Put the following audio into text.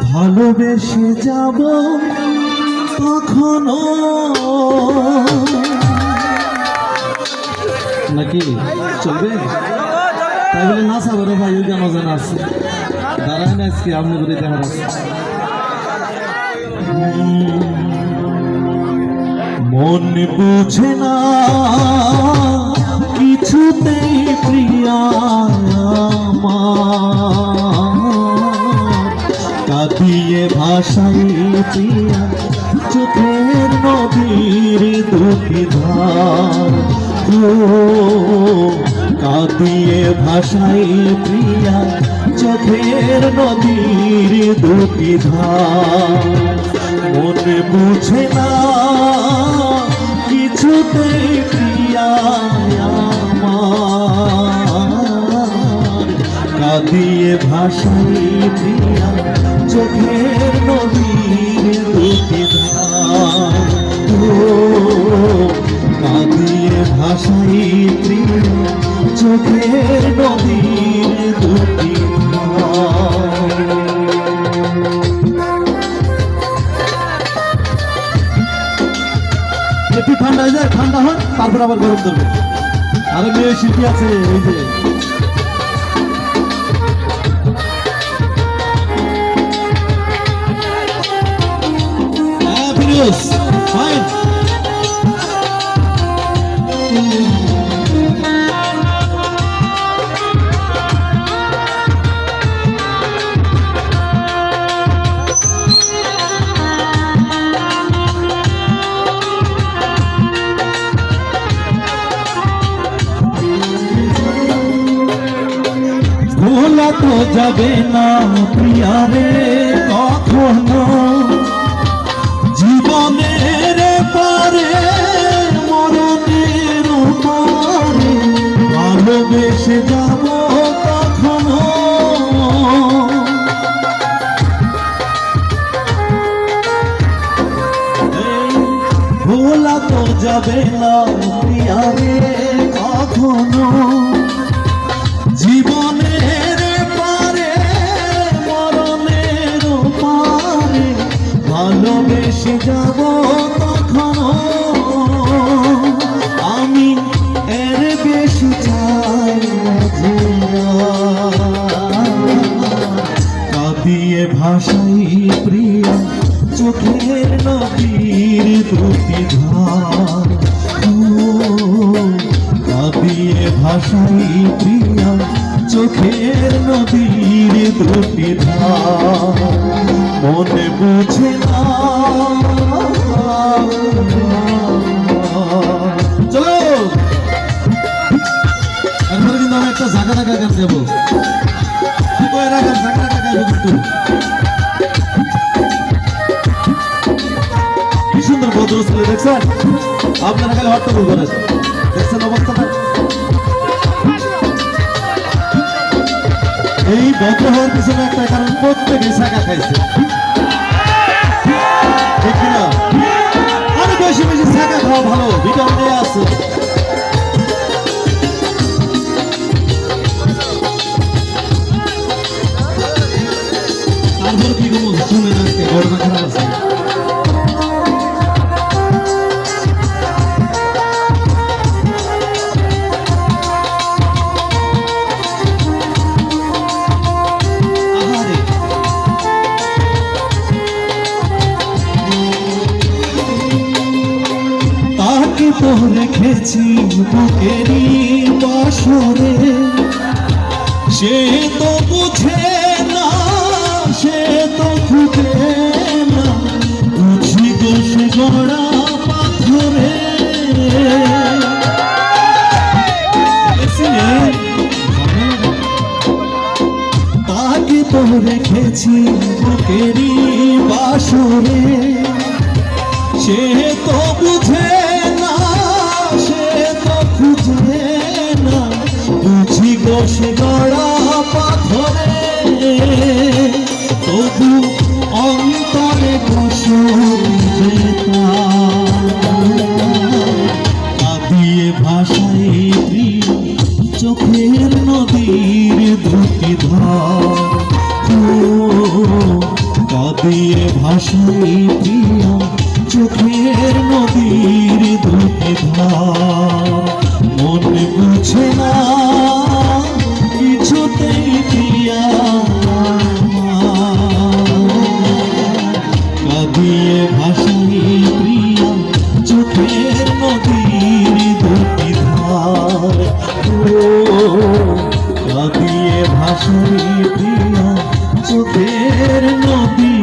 ভালোবেসে যাব কখনো নাকি চলবে তাই বলে না সাবরে ভাই ওই গান জানা আছে দাঁড়ায় না আজকে আপনি বলে দেখার আছে মন বুঝে না কিছুতেই প্রিয়া কাঁদিয়ে ভাষাই প্রিয়া চোখের নদীর দুটি ধার কাঁদিয়ে ভাষাই প্রিয়া চোখের নদীর দুটি ধার মন বুঝে না কিছুতেই প্রিয়া কাঁদিয়ে ভাষাই প্রিয়া চোখের নদীর দুটি ধার কাঁদিয়ে ভাষাই প্রিয়া চোখের নদীর দুটি ধার একটু ঠান্ডা হয়ে যায় ঠান্ডা হয় তারপর আবার গরম করবে আরো মেয়ে শিল্পী আছে এই যে ফাইন ভোলা তো যাবে না প্রিয়ারে কখনো জীবনের পরে মরণের পরে ভালোবেসে যাব কখনো ভোলা তো যাবে না প্রিয়ারে কখনো জীবনের পরে মরণের পরে ভালোবেসে যাব কখনো আমি এর বেশি চাই কাঁদিয়ে ভাষাই প্রিয়া চোখের নদীর দুটি ধার কাঁদিয়ে ভাষাই প্রিয়া চোখের নদীর দুটি ধার মনে বুঝে না চলো একবারে কিন্তু আমি একটা জায়গা টাকা গান দেবো কি সুন্দর বদল ছিল দেখছেন আপনারা খালি হট্টগোল করেন দেখছেন অবস্থাটা এই বদ্ধ হওয়ার পিছনে একটা কারণ প্রত্যেকে শাখা খাইছে ঠিক না আরো বেশি বেশি শাখা খাওয়া ভালো ভিটামিন আছে তারপর কি করবো শুনে আজকে ঘটনা খারাপ আছে তো রেখেছি বুকেরই বাসরে সে তো বুঝে না সে তো খুঁজে না বুঝি দোষ গড়া পাথরে তাকে তো রেখেছি বুকেরই বাসরে সে তো বুঝে বুঝি গোসে গড়া পাথরে তবু অন্তরে কাঁদিয়ে ভাষাই চোখের নদীর দুটি ধার কাঁদিয়ে ভাসাই প্রিয়া চোখের নদীর দুটি ধার, মন বুঝে না কিছুতেই প্রিয়া, কাঁদিয়ে ভাসাই প্রিয়া চোখের নদীর দুটি ধার, কাঁদিয়ে ভাসাই প্রিয়া চোখের নদী